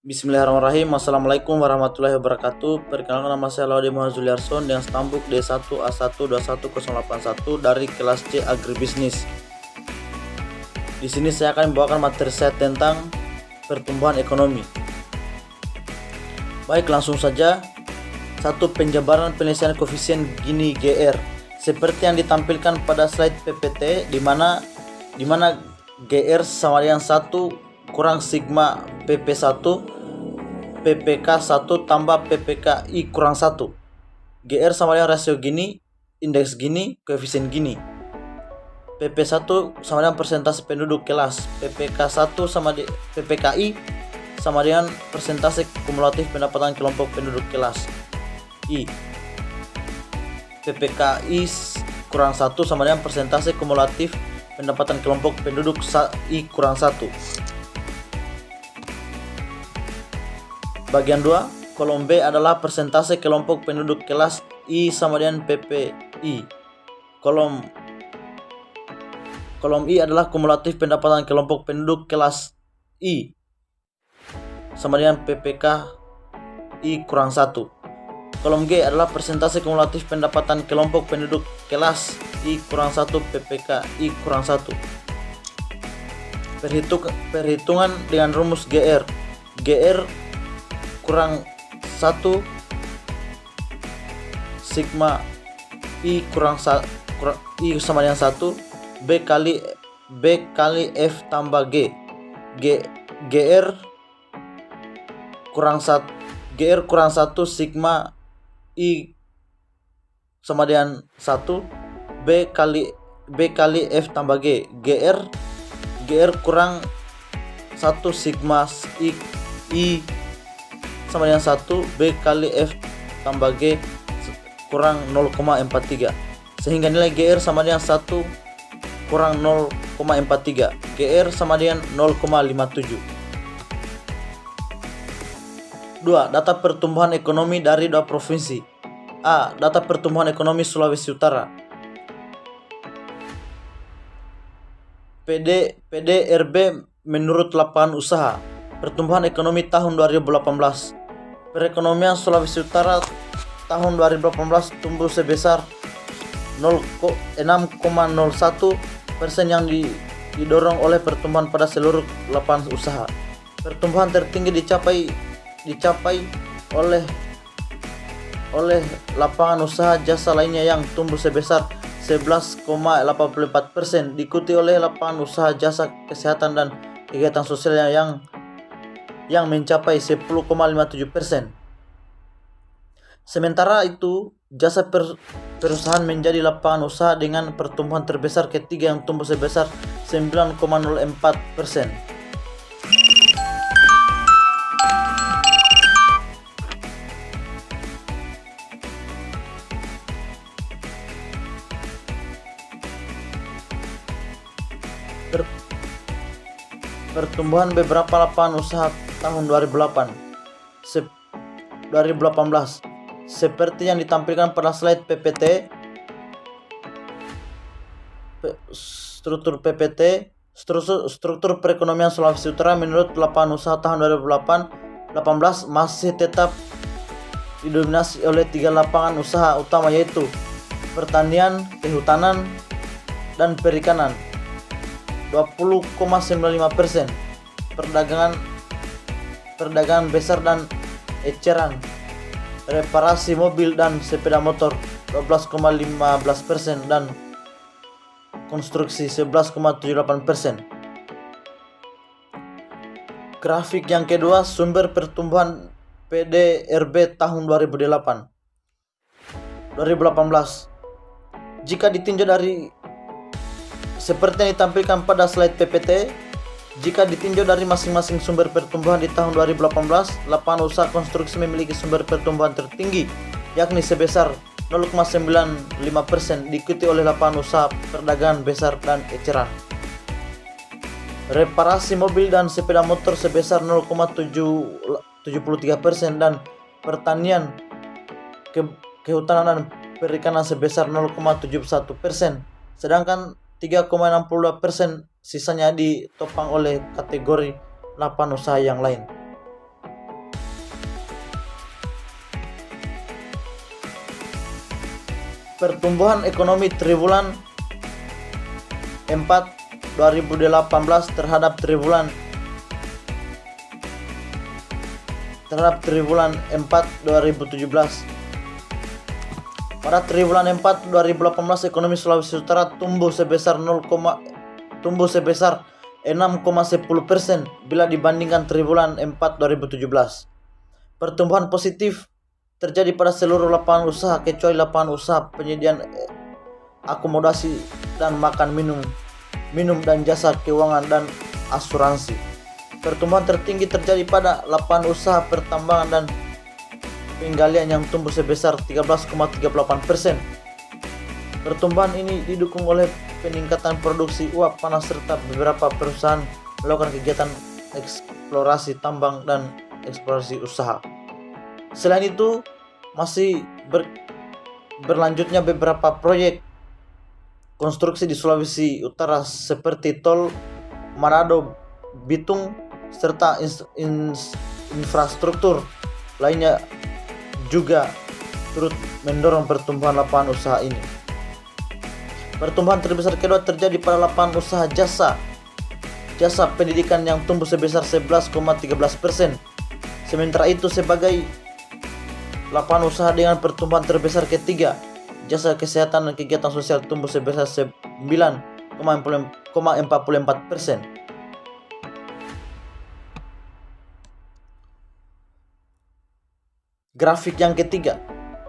Bismillahirrahmanirrahim. Assalamualaikum warahmatullahi wabarakatuh. Perkenalkan, nama saya Laude Muhammad Zuliarson dengan stambuk D1A1210181 dari kelas C Agribisnis. Di sini saya akan membawakan materi saya tentang pertumbuhan ekonomi. Baik, langsung saja. 1. Penjabaran penyelesaian koefisien Gini GR seperti yang ditampilkan pada slide PPT, di mana GR sama dengan 1 kurang sigma PP1 PPK1 tambah PPKI kurang 1. GR sama dengan rasio gini, indeks gini, koefisien gini. PP1 sama dengan persentase penduduk kelas. PPK1 sama di PPKI sama dengan persentase kumulatif pendapatan kelompok penduduk kelas I. PPKI kurang 1 sama dengan persentase kumulatif pendapatan kelompok penduduk I kurang 1. Bagian 2, kolom B adalah persentase kelompok penduduk kelas I sama dengan PPI. Kolom I adalah kumulatif pendapatan kelompok penduduk kelas I sama dengan PPKI kurang 1. Kolom G adalah persentase kumulatif pendapatan kelompok penduduk kelas I kurang 1 PPKI kurang 1. Perhitungan dengan rumus GR. GR kurang 1 sigma I kurang I sama dengan 1 B kali F tambah G. GR kurang 1 sigma I sama dengan 1 B kali F tambah G. GR kurang 1 sigma I sama dengan 1 B kali F tambah G kurang 0,43, sehingga nilai GR sama dengan 1 kurang 0,43. GR sama dengan 0,57. 2. Data pertumbuhan ekonomi dari 2 provinsi. A. Data pertumbuhan ekonomi Sulawesi Utara. PDRB menurut lapangan usaha. Pertumbuhan ekonomi tahun 2018. Perekonomian Sulawesi Utara tahun 2018 tumbuh sebesar 6,01% yang didorong oleh pertumbuhan pada seluruh lapangan usaha. Pertumbuhan tertinggi dicapai oleh lapangan usaha jasa lainnya yang tumbuh sebesar 11,84%, diikuti oleh lapangan usaha jasa kesehatan dan kegiatan sosial yang mencapai 10,57%. Sementara itu, jasa perusahaan menjadi lapangan usaha dengan pertumbuhan terbesar ketiga yang tumbuh sebesar 9,04%. Pertumbuhan beberapa lapangan usaha tahun 2018 seperti yang ditampilkan pada slide PPT. Struktur perekonomian Sulawesi Utara menurut lapangan usaha tahun 2018 masih tetap didominasi oleh 3 lapangan usaha utama, yaitu pertanian, kehutanan, dan perikanan 20,95%, perdagangan besar dan eceran, reparasi mobil dan sepeda motor 12,15%, dan konstruksi 11,78%. Grafik yang kedua, sumber pertumbuhan PDRB tahun 2018. Jika ditinjau dari seperti yang ditampilkan pada slide PPT, jika ditinjau dari masing-masing sumber pertumbuhan di tahun 2018, lapangan usaha konstruksi memiliki sumber pertumbuhan tertinggi, yakni sebesar 0,95%, diikuti oleh lapangan usaha perdagangan besar dan eceran. Reparasi mobil dan sepeda motor sebesar 0,73%, dan pertanian, kehutanan dan perikanan sebesar 0,71%, sedangkan 3,62% sisanya ditopang oleh kategori lapangan usaha yang lain. Pertumbuhan ekonomi triwulan 4 2018 terhadap triwulan 4 2017. Pada triwulan 4 2018 ekonomi Sulawesi Utara tumbuh sebesar 6,10% bila dibandingkan triwulan 4 2017. Pertumbuhan positif terjadi pada seluruh lapangan usaha kecuali lapangan usaha penyediaan akomodasi dan makan minum dan jasa keuangan dan asuransi. Pertumbuhan tertinggi terjadi pada lapangan usaha pertambangan dan penggalian yang tumbuh sebesar 13,38%. Pertumbuhan ini didukung oleh peningkatan produksi uap panas serta beberapa perusahaan melakukan kegiatan eksplorasi tambang dan eksplorasi usaha. Selain itu, masih berlanjutnya beberapa proyek konstruksi di Sulawesi Utara seperti tol Manado Bitung serta infrastruktur lainnya juga turut mendorong pertumbuhan lapangan usaha ini. Pertumbuhan terbesar kedua terjadi pada lapangan usaha jasa pendidikan yang tumbuh sebesar 11,13%. Sementara itu sebagai lapangan usaha dengan pertumbuhan terbesar ketiga, jasa kesehatan dan kegiatan sosial tumbuh sebesar 9,44%. Grafik yang ketiga,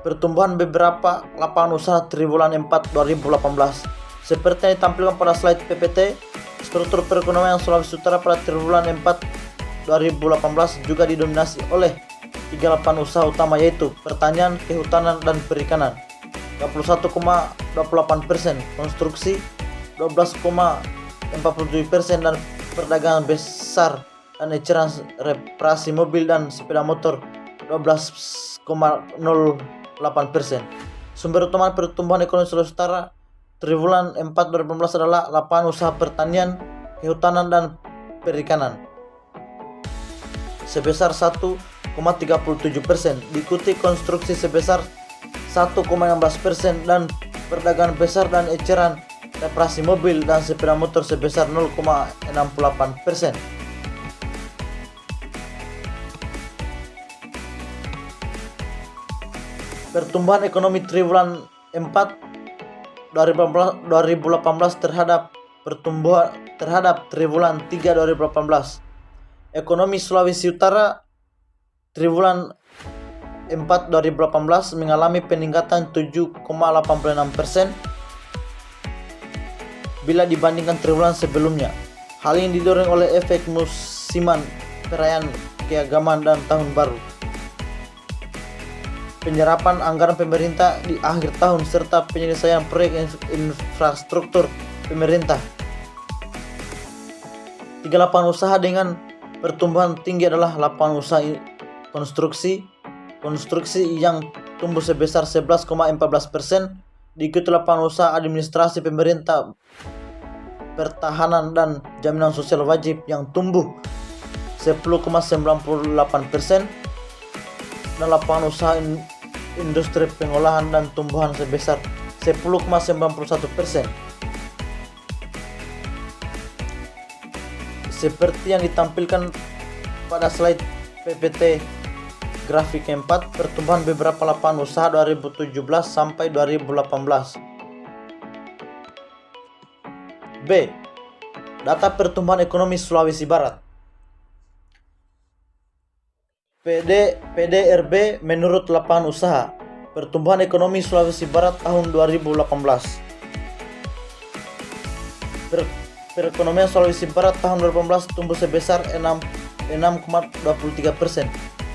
pertumbuhan beberapa lapangan usaha triwulan 4 2018. Seperti yang ditampilkan pada slide PPT, struktur perekonomian Sulawesi Utara pada triwulan 4 2018 juga didominasi oleh 3 lapangan usaha utama yaitu pertanian, kehutanan, dan perikanan 21,28%, konstruksi 12,47%, dan perdagangan besar dan eceran reparasi mobil dan sepeda motor 12,08%. Sumber utama pertumbuhan ekonomi Sulawesi Utara triwulan 4 2018 adalah lapangan usaha pertanian, kehutanan, dan perikanan sebesar 1,37%, diikuti konstruksi sebesar 1,16% dan perdagangan besar dan eceran reparasi mobil dan sepeda motor sebesar 0,68%. Pertumbuhan ekonomi triwulan 4 2018 terhadap triwulan 3 2018. Ekonomi Sulawesi Utara triwulan 4 2018 mengalami peningkatan 7,86% bila dibandingkan triwulan sebelumnya. Hal ini didorong oleh efek musiman perayaan keagamaan dan tahun baru, penyerapan anggaran pemerintah di akhir tahun, serta penyelesaian proyek infrastruktur pemerintah. 3 lapangan usaha dengan pertumbuhan tinggi adalah lapangan usaha konstruksi yang tumbuh sebesar 11,14%, diikuti lapangan usaha administrasi pemerintah, pertahanan, dan jaminan sosial wajib yang tumbuh 10,98%, dan lapangan usaha industri pengolahan dan tumbuhan sebesar 10,91%. Seperti yang ditampilkan pada slide PPT grafik 4, pertumbuhan beberapa lapangan usaha 2017 sampai 2018. B. Data pertumbuhan ekonomi Sulawesi Barat. PDRB menurut lapangan usaha. Pertumbuhan ekonomi Sulawesi Barat tahun 2018. Perekonomian Sulawesi Barat tahun 2018 tumbuh sebesar 6,23%.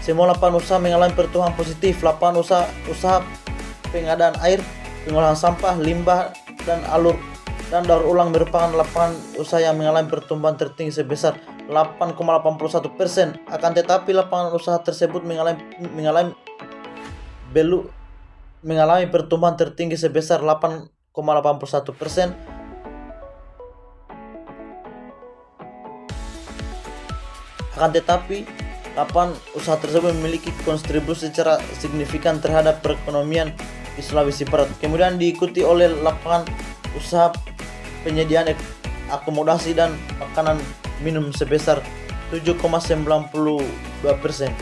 Semua lapangan usaha mengalami pertumbuhan positif. Lapangan usaha pengadaan air, pengolahan sampah, limbah, dan daur ulang merupakan lapangan usaha yang mengalami pertumbuhan tertinggi sebesar 8,81%. Akan tetapi lapangan usaha tersebut mengalami pertumbuhan tertinggi sebesar 8,81%. Akan tetapi lapangan usaha tersebut memiliki kontribusi secara signifikan terhadap perekonomian di Sulawesi Barat. Kemudian diikuti oleh lapangan usaha penyediaan akomodasi dan makanan minum sebesar 7,92%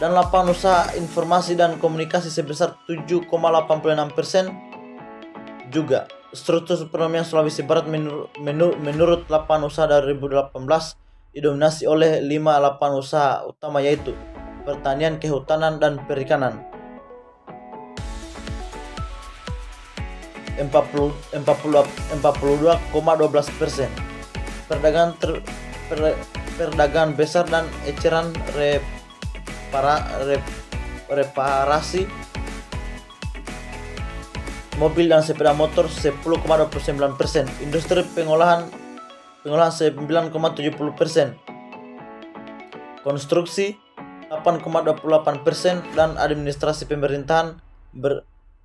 dan lapangan usaha informasi dan komunikasi sebesar 7,86% juga. Struktur perekonomian Sulawesi Barat menurut lapangan usaha dari 2018 didominasi oleh 5 lapangan usaha utama, yaitu pertanian, kehutanan, dan perikanan. 42,12%. Perdagangan besar dan eceran reparasi mobil dan sepeda motor 10,29%. Industri pengolahan 9,70%. Konstruksi 8,28% dan administrasi pemerintahan,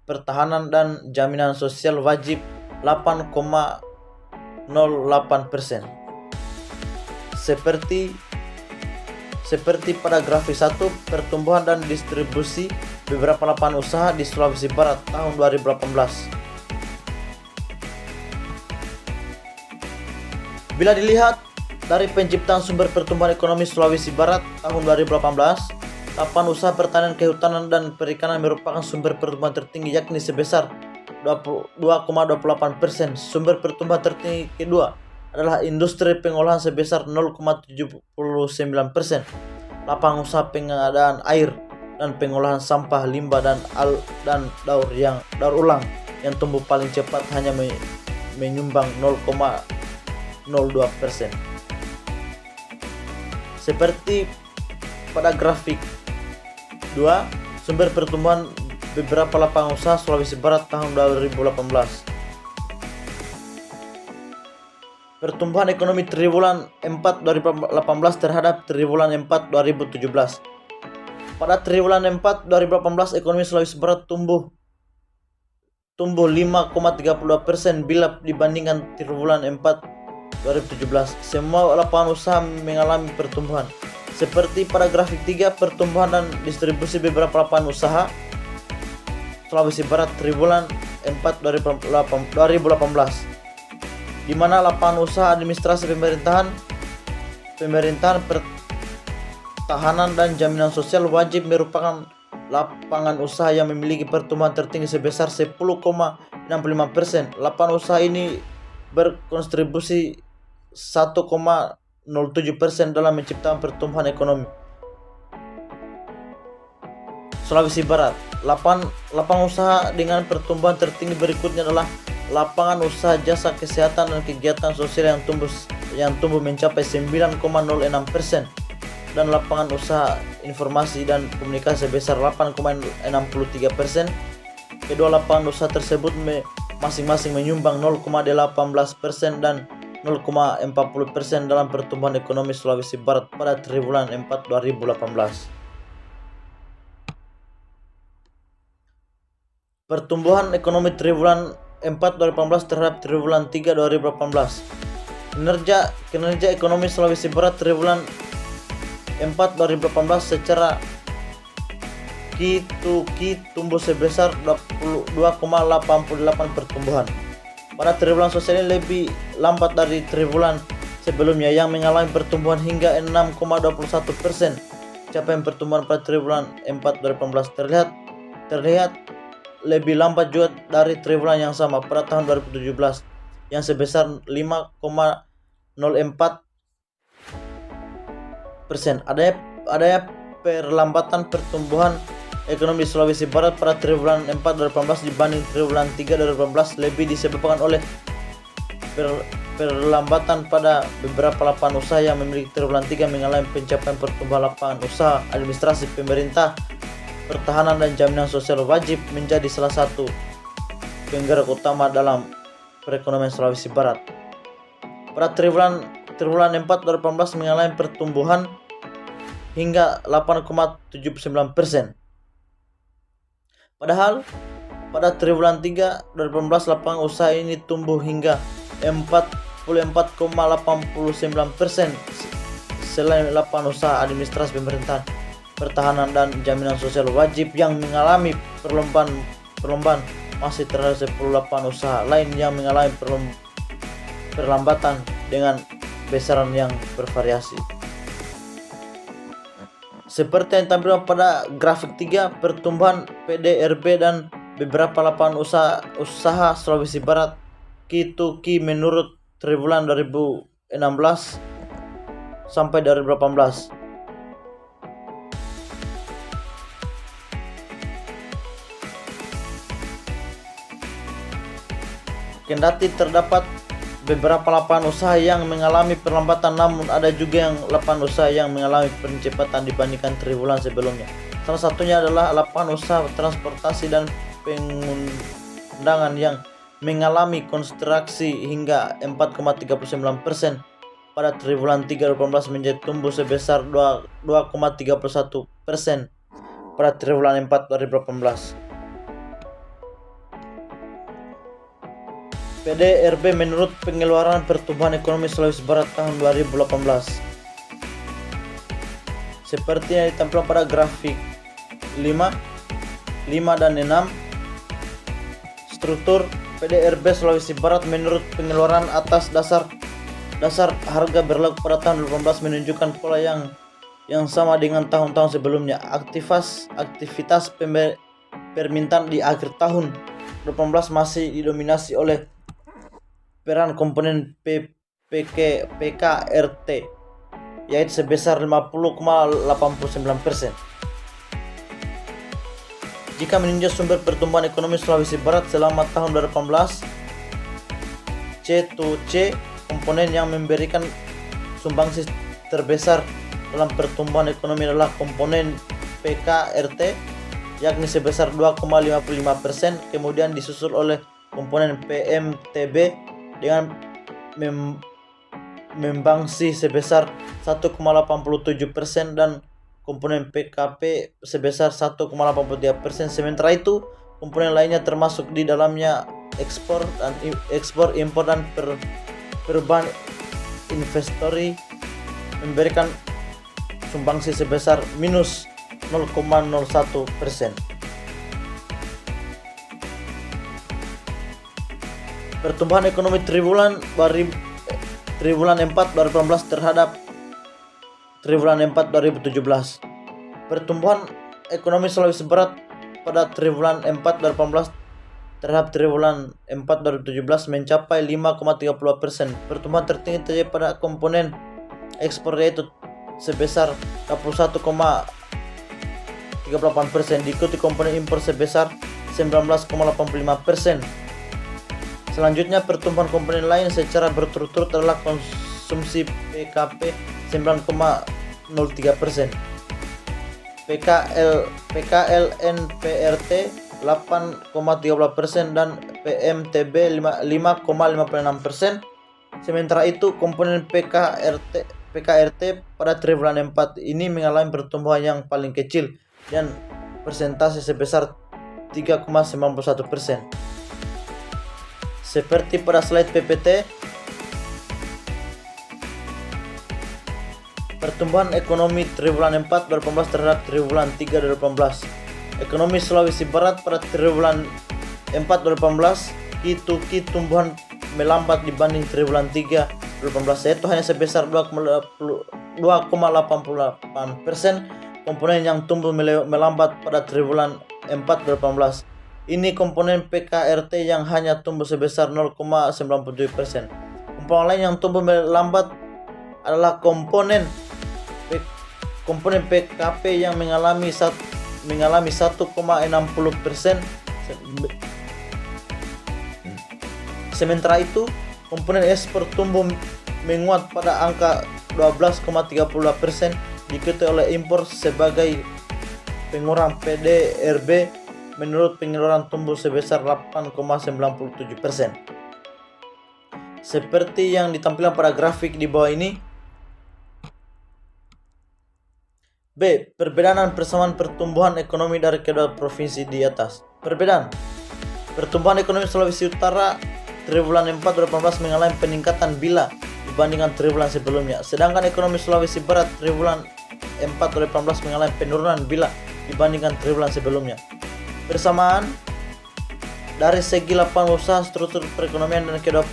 pertahanan dan jaminan sosial wajib 8,08%. Seperti pada grafik 1, pertumbuhan dan distribusi beberapa lapangan usaha di Sulawesi Barat tahun 2018. Bila dilihat dari penciptaan sumber pertumbuhan ekonomi Sulawesi Barat tahun 2018, lapangan usaha pertanian, kehutanan, dan perikanan merupakan sumber pertumbuhan tertinggi, yakni sebesar 2,28%. Sumber pertumbuhan tertinggi kedua adalah industri pengolahan sebesar 0,79%. Lapangan usaha pengadaan air dan pengolahan sampah, limbah, dan daur ulang yang tumbuh paling cepat hanya menyumbang 0,02%. Seperti pada grafik 2, sumber pertumbuhan beberapa lapangan usaha Sulawesi Barat tahun 2018. Pertumbuhan ekonomi triwulan 4 2018 terhadap triwulan 4 2017. Pada triwulan 4 2018 ekonomi Sulawesi Barat tumbuh 5,32% bila dibandingkan triwulan 4 2017. Semua lapangan usaha mengalami pertumbuhan. Seperti pada grafik 3, pertumbuhan dan distribusi beberapa lapangan usaha Sulawesi Barat triwulan 4 2018, di mana lapangan usaha administrasi pemerintahan, pertahanan, dan jaminan sosial wajib merupakan lapangan usaha yang memiliki pertumbuhan tertinggi sebesar 10,65%. Lapangan usaha ini berkontribusi 1,07% dalam menciptakan pertumbuhan ekonomi Sulawesi Barat. Lapangan usaha dengan pertumbuhan tertinggi berikutnya adalah lapangan usaha jasa kesehatan dan kegiatan sosial yang tumbuh mencapai 9,06%, dan lapangan usaha informasi dan komunikasi sebesar 8,63%. Kedua lapangan usaha tersebut masing-masing menyumbang 0,18% dan 0,40% dalam pertumbuhan ekonomi Sulawesi Barat pada triwulan 4 2018. Pertumbuhan ekonomi triwulan 4 2018 terhadap triwulan 3 2018. Kinerja ekonomi Sulawesi Barat triwulan 4 2018 secara Q2Q tumbuh sebesar 22,88 pertumbuhan. Pada triwulan sosial ini lebih lambat dari triwulan sebelumnya yang mengalami pertumbuhan hingga 6,21%. Capaian pertumbuhan pada triwulan 4 2018 terlihat lebih lambat juga dari triwulan yang sama pada tahun 2017 yang sebesar 5,04%. Adanya perlambatan pertumbuhan ekonomi Sulawesi Barat pada triwulan 4 2018 dibanding triwulan 3 2018 lebih disebabkan oleh perlambatan pada beberapa lapangan usaha yang memiliki triwulan 3 mengalami pencapaian pertumbuhan lapangan usaha administrasi pemerintah, pertahanan, dan jaminan sosial wajib menjadi salah satu penggerak utama dalam perekonomian Sulawesi Barat. Pada triwulan 4 2018 mengalami pertumbuhan hingga 8,79%. Padahal pada triwulan 3 2018 lapangan usaha ini tumbuh hingga 44,89%. Selain lapangan usaha administrasi pemerintahan, pertahanan, dan jaminan sosial wajib yang mengalami perlombaan masih terhadap 18 usaha lain yang mengalami perlambatan dengan besaran yang bervariasi. Seperti yang tampilkan pada grafik 3, pertumbuhan PDRB dan beberapa lapangan usaha Sulawesi Barat Ki menurut triwulan 2016 sampai 2018. Kendati terdapat beberapa lapangan usaha yang mengalami perlambatan, namun ada juga yang lapangan usaha yang mengalami peningkatan dibandingkan triwulan sebelumnya. Salah satunya adalah lapangan usaha transportasi dan pengundangan yang mengalami konstruksi hingga 4,39% pada triwulan 3 2018 menjadi tumbuh sebesar 2,31% pada triwulan 4 2018. PDRB menurut pengeluaran pertumbuhan ekonomi Sulawesi Barat tahun 2018. Seperti yang ditampilkan pada grafik 5 dan 6, struktur PDRB Sulawesi Barat menurut pengeluaran atas dasar harga berlaku pada tahun 2018 menunjukkan pola yang sama dengan tahun-tahun sebelumnya. Aktivitas permintaan di akhir tahun 2018 masih didominasi oleh peran komponen PKRT, yaitu sebesar 50,89%. Jika meninjau sumber pertumbuhan ekonomi Sulawesi Barat selama tahun 2018, C2C, komponen yang memberikan sumbangsi terbesar dalam pertumbuhan ekonomi adalah komponen PKRT, yakni sebesar 2,55%, kemudian disusul oleh komponen PMTB dengan membangsi sebesar 1,87% dan komponen PKP sebesar 1,83%. Sementara itu, komponen lainnya termasuk di dalamnya ekspor, impor dan perubahan investori memberikan sumbangsi sebesar minus 0,01%. Pertumbuhan ekonomi triwulan 4 2018 terhadap triwulan 4 2017. Pertumbuhan ekonomi Sulawesi Barat pada triwulan 4 2018 terhadap triwulan 4 2017 mencapai 5,30%. Pertumbuhan tertinggi terjadi pada komponen ekspor, yaitu sebesar 21,38%, diikuti komponen impor sebesar 19,85%. Selanjutnya, pertumbuhan komponen lain secara berturut-turut adalah konsumsi PKP 9,03%, PKLNPRT 8,13% dan PMTB 5,56%. Sementara itu, komponen PKRT pada triwulan 4 ini mengalami pertumbuhan yang paling kecil dan persentase sebesar 3,91%. Seperti pada slide PPT, pertumbuhan ekonomi triwulan 4 2018 terhadap triwulan 3 2018. Ekonomi Sulawesi Barat pada triwulan 4 2018 Ki tumbuhan melambat dibanding triwulan 3 2018, yaitu hanya sebesar 2,88%. Komponen yang tumbuh melambat pada triwulan 4 2018 ini komponen PKRT yang hanya tumbuh sebesar 0,97%. Komponen lain yang tumbuh melambat adalah komponen PKP yang mengalami 1,60%. Sementara itu, komponen ekspor tumbuh menguat pada angka 12,32%, diikuti oleh impor sebagai pengurang. PDRB menurut pengeluaran tumbuh sebesar 8,97%. Seperti yang ditampilkan pada grafik di bawah ini. B. Perbedaan dan persamaan pertumbuhan ekonomi dari kedua provinsi di atas. Perbedaan. Pertumbuhan ekonomi Sulawesi Utara triwulan 4 2018 mengalami peningkatan bila dibandingkan triwulan sebelumnya. Sedangkan ekonomi Sulawesi Barat triwulan 4 2018 mengalami penurunan bila dibandingkan triwulan sebelumnya. Persamaan Dari segi lapangan usaha, struktur perekonomian dan kedua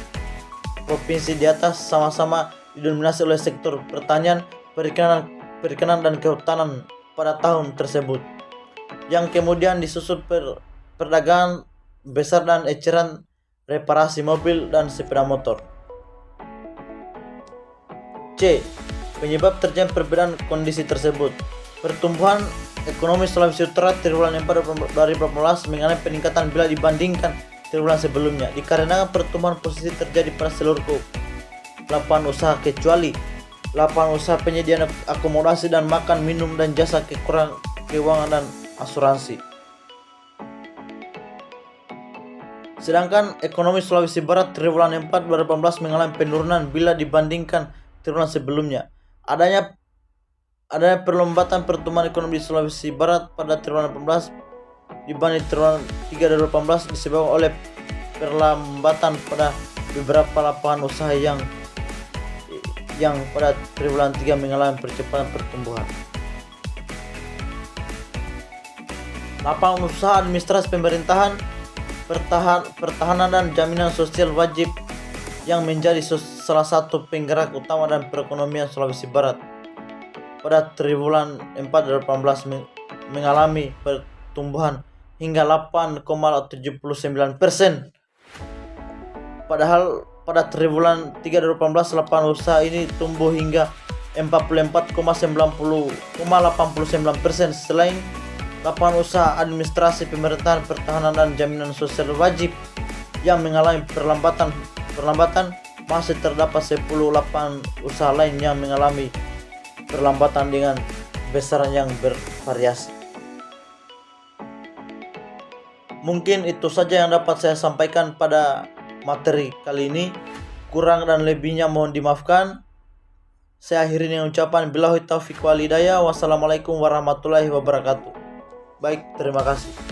provinsi di atas sama-sama didominasi oleh sektor pertanian, perikanan dan kehutanan pada tahun tersebut, yang kemudian disusul perdagangan besar dan eceran reparasi mobil dan sepeda motor. C. Penyebab terjadinya perbedaan kondisi tersebut. Pertumbuhan ekonomi Sulawesi Utara triwulan 4 2018 mengalami peningkatan bila dibandingkan triwulan sebelumnya, dikarenakan pertumbuhan posisi terjadi pada seluruh lapangan usaha kecuali lapangan usaha penyediaan akomodasi dan makan, minum, dan jasa keuangan dan asuransi. Sedangkan ekonomi Sulawesi Barat triwulan 4 2018 mengalami penurunan bila dibandingkan triwulan sebelumnya. Adanya perlambatan pertumbuhan ekonomi di Sulawesi Barat pada triwulan 18 dibanding triwulan 3 2018 disebabkan oleh perlambatan pada beberapa lapangan usaha yang pada triwulan 3 mengalami percepatan pertumbuhan. Lapangan usaha administrasi pemerintahan, pertahanan dan jaminan sosial wajib yang menjadi salah satu penggerak utama dan perekonomian Sulawesi Barat pada triwulan 4 2018 mengalami pertumbuhan hingga 8,79%. Padahal pada triwulan 3 2018 lapangan usaha ini tumbuh hingga 44,89%. Selain lapangan usaha administrasi pemerintahan, pertahanan dan jaminan sosial wajib yang mengalami perlambatan, masih terdapat 10 lapangan usaha lain yang mengalami perlambatan dengan besaran yang bervariasi. Mungkin itu saja yang dapat saya sampaikan pada materi kali ini. Kurang dan lebihnya mohon dimaafkan. Saya akhiri dengan ucapan billahi taufiq wal hidayah. Wassalamualaikum warahmatullahi wabarakatuh. Baik, terima kasih.